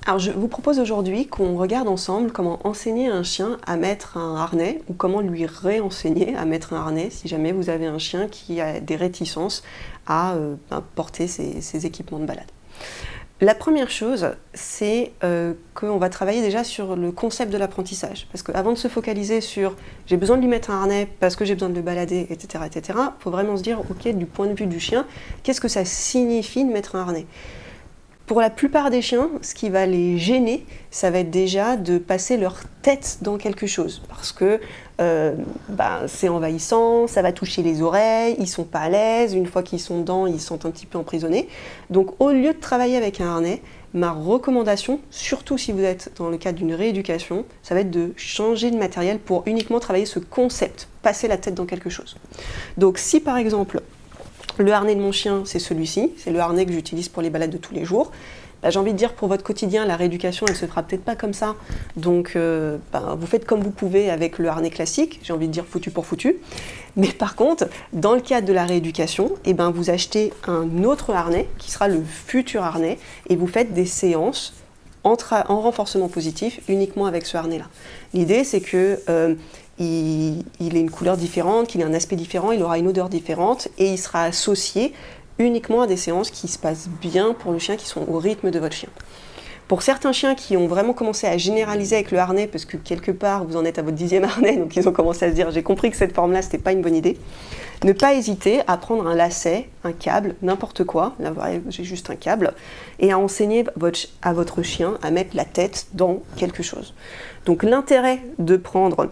Alors je vous propose aujourd'hui qu'on regarde ensemble comment enseigner un chien à mettre un harnais ou comment lui réenseigner à mettre un harnais si jamais vous avez un chien qui a des réticences à porter ses équipements de balade. La première chose, c'est qu'on va travailler déjà sur le concept de l'apprentissage. Parce qu'avant de se focaliser sur « j'ai besoin de lui mettre un harnais parce que j'ai besoin de le balader, etc. », il faut vraiment se dire « ok, du point de vue du chien, qu'est-ce que ça signifie de mettre un harnais ?» Pour la plupart des chiens, ce qui va les gêner, ça va être déjà de passer leur tête dans quelque chose. Parce que c'est envahissant, ça va toucher les oreilles, ils sont pas à l'aise, une fois qu'ils sont dedans, ils se sentent un petit peu emprisonnés. Donc au lieu de travailler avec un harnais, ma recommandation, surtout si vous êtes dans le cadre d'une rééducation, ça va être de changer de matériel pour uniquement travailler ce concept, passer la tête dans quelque chose. Donc si par exemple, le harnais de mon chien, c'est celui-ci, c'est le harnais que j'utilise pour les balades de tous les jours. J'ai envie de dire, pour votre quotidien, la rééducation, elle se fera peut-être pas comme ça. Donc, vous faites comme vous pouvez avec le harnais classique, j'ai envie de dire foutu pour foutu. Mais par contre, dans le cadre de la rééducation, vous achetez un autre harnais, qui sera le futur harnais, et vous faites des séances en renforcement positif uniquement avec ce harnais-là. L'idée, c'est que il ait une couleur différente, qu'il ait un aspect différent, il aura une odeur différente et il sera associé uniquement à des séances qui se passent bien pour le chien, qui sont au rythme de votre chien. Pour certains chiens qui ont vraiment commencé à généraliser avec le harnais, parce que quelque part vous en êtes à votre 10e harnais, donc ils ont commencé à se dire j'ai compris que cette forme-là c'était pas une bonne idée, ne pas hésiter à prendre un lacet, un câble, n'importe quoi, là j'ai juste un câble, et à enseigner à votre chien à mettre la tête dans quelque chose. Donc l'intérêt de prendre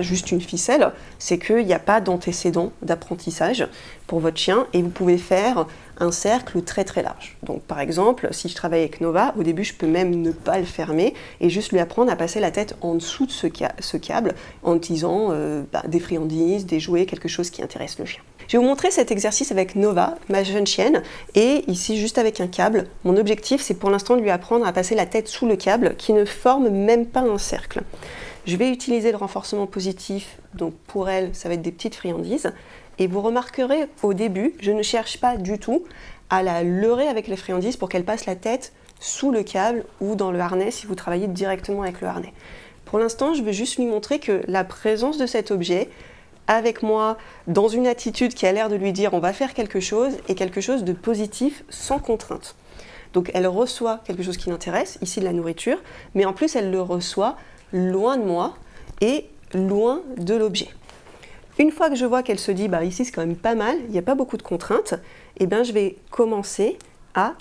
juste une ficelle, c'est qu'il n'y a pas d'antécédent d'apprentissage pour votre chien et vous pouvez faire un cercle très très large. Donc par exemple, si je travaille avec Nova, au début je peux même ne pas le fermer et juste lui apprendre à passer la tête en dessous de ce câble en utilisant des friandises, des jouets, quelque chose qui intéresse le chien. Je vais vous montrer cet exercice avec Nova, ma jeune chienne, et ici juste avec un câble. Mon objectif c'est pour l'instant de lui apprendre à passer la tête sous le câble qui ne forme même pas un cercle. Je vais utiliser le renforcement positif, donc pour elle, ça va être des petites friandises. Et vous remarquerez au début, je ne cherche pas du tout à la leurrer avec les friandises pour qu'elle passe la tête sous le câble ou dans le harnais si vous travaillez directement avec le harnais. Pour l'instant, je vais juste lui montrer que la présence de cet objet, avec moi, dans une attitude qui a l'air de lui dire on va faire quelque chose, est quelque chose de positif sans contrainte. Donc elle reçoit quelque chose qui l'intéresse, ici de la nourriture, mais en plus elle le reçoit loin de moi et loin de l'objet. Une fois que je vois qu'elle se dit ici c'est quand même pas mal, il n'y a pas beaucoup de contraintes, je vais commencer à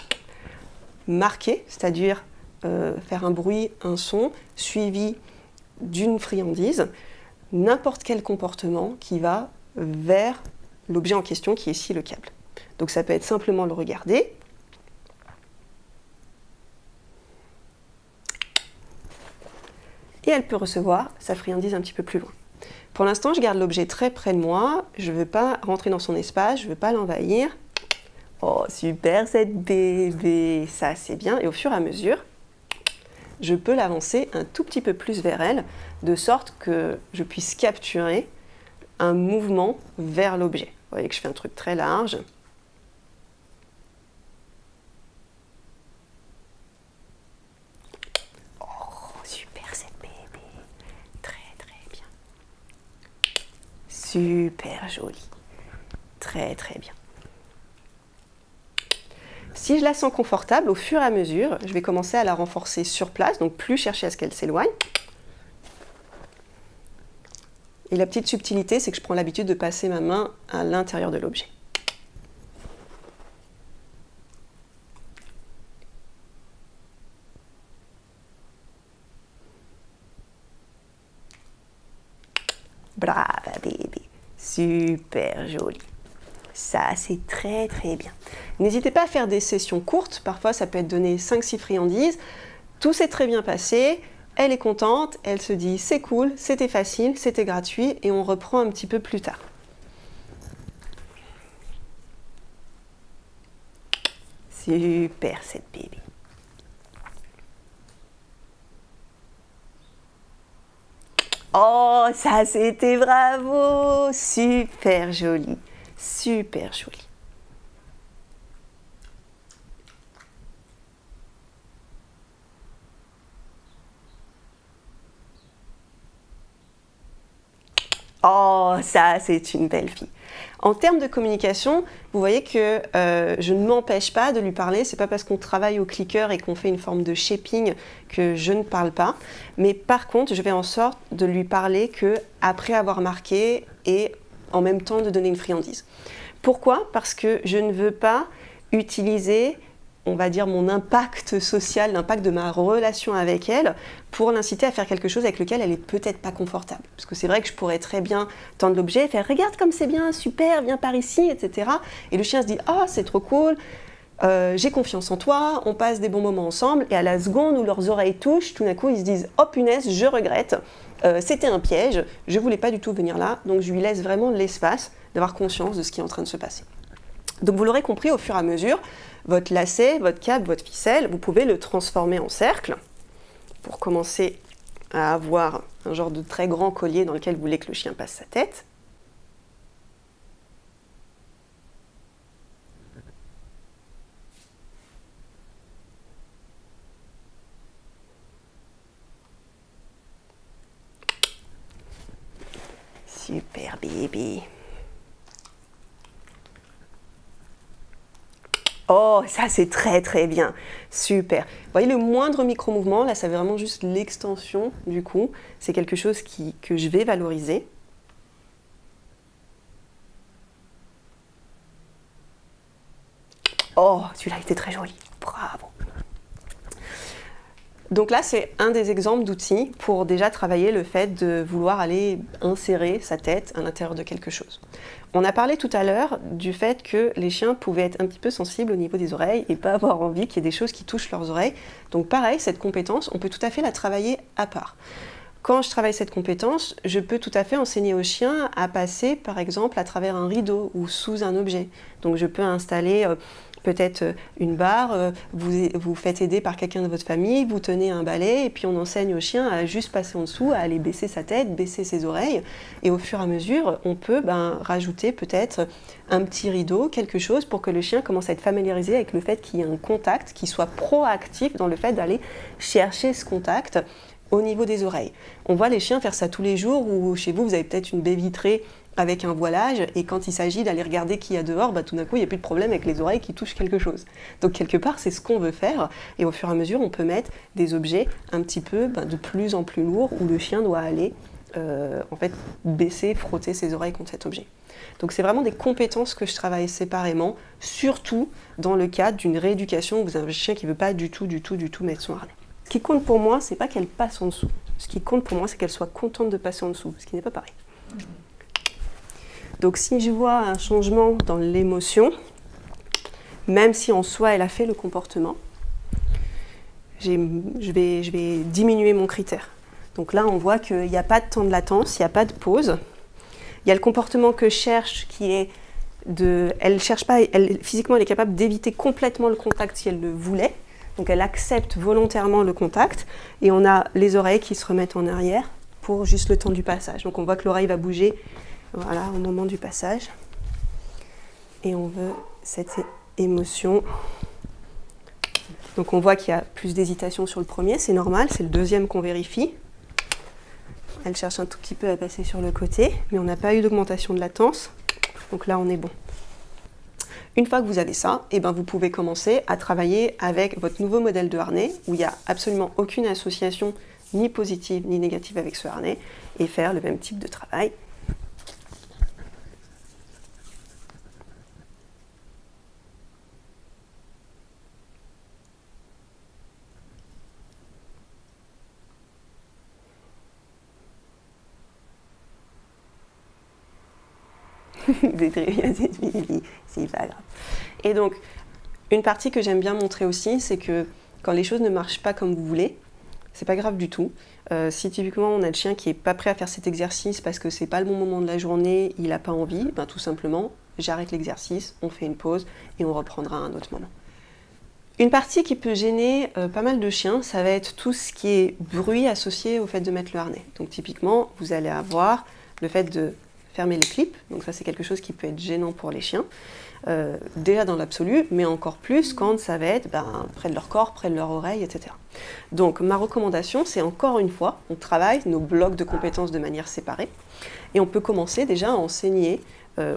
marquer, c'est-à-dire faire un bruit, un son, suivi d'une friandise, n'importe quel comportement qui va vers l'objet en question qui est ici le câble. Donc ça peut être simplement le regarder, et elle peut recevoir sa friandise un petit peu plus loin. Pour l'instant, je garde l'objet très près de moi, je ne veux pas rentrer dans son espace, je ne veux pas l'envahir. Oh, super cette bébé, ça c'est bien. Et au fur et à mesure, je peux l'avancer un tout petit peu plus vers elle, de sorte que je puisse capturer un mouvement vers l'objet. Vous voyez que je fais un truc très large. Super joli, très très bien. Si je la sens confortable, au fur et à mesure, je vais commencer à la renforcer sur place, donc plus chercher à ce qu'elle s'éloigne. Et la petite subtilité, c'est que je prends l'habitude de passer ma main à l'intérieur de l'objet. Brava bébé, super joli. Ça, c'est très très bien. N'hésitez pas à faire des sessions courtes, parfois ça peut être donné 5-6 friandises. Tout s'est très bien passé, elle est contente, elle se dit c'est cool, c'était facile, c'était gratuit et on reprend un petit peu plus tard. Super cette bébé. Oh, ça c'était bravo! Super joli, super joli. Oh, ça, c'est une belle fille. En termes de communication, vous voyez que je ne m'empêche pas de lui parler. C'est pas parce qu'on travaille au clicker et qu'on fait une forme de shaping que je ne parle pas. Mais par contre, je vais en sorte de lui parler que après avoir marqué et en même temps de donner une friandise. Pourquoi? Parce que je ne veux pas utiliser, on va dire, mon impact social, l'impact de ma relation avec elle, pour l'inciter à faire quelque chose avec lequel elle est peut-être pas confortable. Parce que c'est vrai que je pourrais très bien tendre l'objet, faire « regarde comme c'est bien, super, viens par ici », etc. Et le chien se dit « ah, c'est trop cool, j'ai confiance en toi, on passe des bons moments ensemble », et à la seconde où leurs oreilles touchent, tout d'un coup ils se disent « oh punaise, je regrette, c'était un piège, je voulais pas du tout venir là », donc je lui laisse vraiment l'espace d'avoir conscience de ce qui est en train de se passer. Donc vous l'aurez compris, au fur et à mesure, votre lacet, votre câble, votre ficelle, vous pouvez le transformer en cercle pour commencer à avoir un genre de très grand collier dans lequel vous voulez que le chien passe sa tête. Super bébé. Oh, ça c'est très très bien, super. Vous voyez le moindre micro-mouvement, là ça fait vraiment juste l'extension du coup. C'est quelque chose que je vais valoriser. Oh, celui-là était très joli, bravo. Donc là, c'est un des exemples d'outils pour déjà travailler le fait de vouloir aller insérer sa tête à l'intérieur de quelque chose. On a parlé tout à l'heure du fait que les chiens pouvaient être un petit peu sensibles au niveau des oreilles et pas avoir envie qu'il y ait des choses qui touchent leurs oreilles. Donc pareil, cette compétence, on peut tout à fait la travailler à part. Quand je travaille cette compétence, je peux tout à fait enseigner au chien à passer, par exemple, à travers un rideau ou sous un objet. Donc je peux installer peut-être une barre, vous faites aider par quelqu'un de votre famille, vous tenez un balai et puis on enseigne au chien à juste passer en dessous, à aller baisser sa tête, baisser ses oreilles. Et au fur et à mesure, on peut rajouter peut-être un petit rideau, quelque chose pour que le chien commence à être familiarisé avec le fait qu'il y ait un contact, qu'il soit proactif dans le fait d'aller chercher ce contact au niveau des oreilles. On voit les chiens faire ça tous les jours, ou chez vous, vous avez peut-être une baie vitrée avec un voilage, et quand il s'agit d'aller regarder qui y a dehors, tout d'un coup, il n'y a plus de problème avec les oreilles qui touchent quelque chose. Donc quelque part, c'est ce qu'on veut faire, et au fur et à mesure, on peut mettre des objets un petit peu de plus en plus lourds, où le chien doit aller, en fait, baisser, frotter ses oreilles contre cet objet. Donc c'est vraiment des compétences que je travaille séparément, surtout dans le cadre d'une rééducation où vous avez un chien qui ne veut pas du tout mettre son harnais. Ce qui compte pour moi, c'est pas qu'elle passe en dessous. Ce qui compte pour moi, c'est qu'elle soit contente de passer en dessous, ce qui n'est pas pareil. Donc si je vois un changement dans l'émotion, même si en soi elle a fait le comportement, je vais diminuer mon critère. Donc là, on voit qu'il n'y a pas de temps de latence, il n'y a pas de pause. Il y a le comportement que je cherche qui est elle cherche pas, physiquement elle est capable d'éviter complètement le contact si elle le voulait. Donc elle accepte volontairement le contact et on a les oreilles qui se remettent en arrière pour juste le temps du passage. Donc on voit que l'oreille va bouger, voilà, au moment du passage. Et on veut cette émotion. Donc on voit qu'il y a plus d'hésitation sur le premier, c'est normal, c'est le deuxième qu'on vérifie. Elle cherche un tout petit peu à passer sur le côté, mais on n'a pas eu d'augmentation de latence. Donc là on est bon. Une fois que vous avez ça, vous pouvez commencer à travailler avec votre nouveau modèle de harnais où il n'y a absolument aucune association ni positive ni négative avec ce harnais et faire le même type de travail. C'est pas grave. Et donc, une partie que j'aime bien montrer aussi, c'est que quand les choses ne marchent pas comme vous voulez, c'est pas grave du tout. Si typiquement on a le chien qui est pas prêt à faire cet exercice parce que c'est pas le bon moment de la journée, il n'a pas envie, tout simplement, j'arrête l'exercice, on fait une pause et on reprendra à un autre moment. Une partie qui peut gêner pas mal de chiens, ça va être tout ce qui est bruit associé au fait de mettre le harnais. Donc typiquement, vous allez avoir le fait de fermer les clips, donc ça c'est quelque chose qui peut être gênant pour les chiens. déjà dans l'absolu, mais encore plus quand ça va être près de leur corps, près de leur oreille, etc. Donc ma recommandation, c'est encore une fois, on travaille nos blocs de compétences de manière séparée, et on peut commencer déjà à enseigner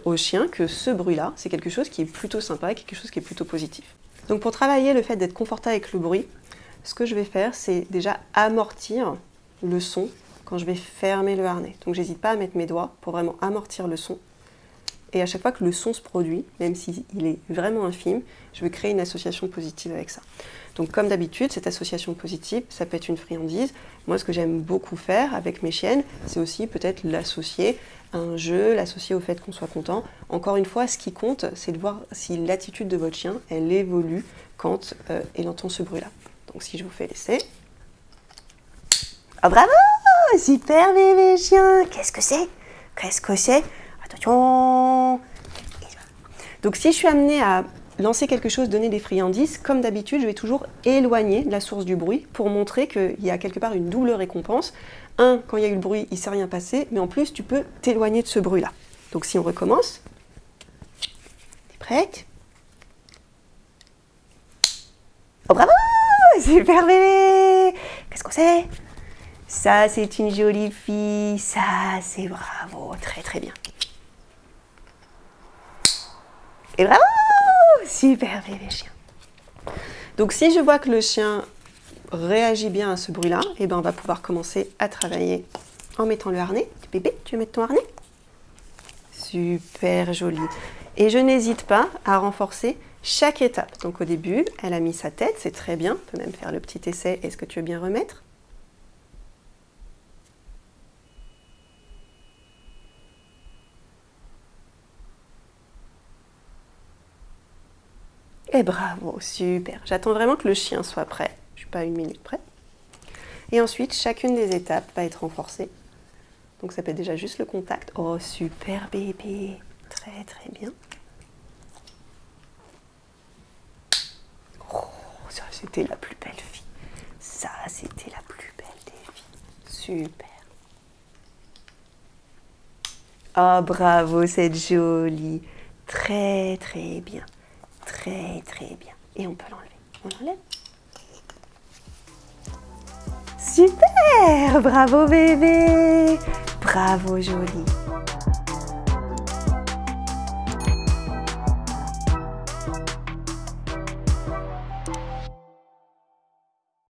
aux chiens que ce bruit-là, c'est quelque chose qui est plutôt sympa, quelque chose qui est plutôt positif. Donc pour travailler le fait d'être confortable avec le bruit, ce que je vais faire, c'est déjà amortir le son quand je vais fermer le harnais. Donc j'hésite pas à mettre mes doigts pour vraiment amortir le son. Et à chaque fois que le son se produit, même s'il est vraiment infime, je vais créer une association positive avec ça. Donc comme d'habitude, cette association positive, ça peut être une friandise. Moi, ce que j'aime beaucoup faire avec mes chiennes, c'est aussi peut-être l'associer à un jeu, l'associer au fait qu'on soit content. Encore une fois, ce qui compte, c'est de voir si l'attitude de votre chien, elle évolue quand il entend ce bruit-là. Donc si je vous fais l'essai. Oh bravo! Super bébé chien! Qu'est-ce que c'est? Qu'est-ce que c'est? Attention! Donc si je suis amenée à lancer quelque chose, donner des friandises, comme d'habitude, je vais toujours éloigner la source du bruit pour montrer qu'il y a quelque part une double récompense. Un, quand il y a eu le bruit, il ne s'est rien passé, mais en plus, tu peux t'éloigner de ce bruit-là. Donc si on recommence, t'es prête? Oh bravo! Super bébé! Qu'est-ce que c'est? Ça, c'est une jolie fille. Ça, c'est bravo. Très, très bien. Et bravo! Super bébé chien. Donc, si je vois que le chien réagit bien à ce bruit-là, eh ben, on va pouvoir commencer à travailler en mettant le harnais. Bébé, tu veux mettre ton harnais? Super joli. Et je n'hésite pas à renforcer chaque étape. Donc, au début, elle a mis sa tête. C'est très bien. On peut même faire le petit essai. Est-ce que tu veux bien remettre? Et bravo, super. J'attends vraiment que le chien soit prêt. Je ne suis pas une minute près. Et ensuite, chacune des étapes va être renforcée. Donc ça peut être déjà juste le contact. Oh, super bébé. Très, très bien. Oh, ça, c'était la plus belle fille. Ça, c'était la plus belle des filles. Super. Oh, bravo, cette jolie. Très, très bien. Très, très bien. Et on peut l'enlever. On l'enlève. Super! Bravo bébé! Bravo jolie!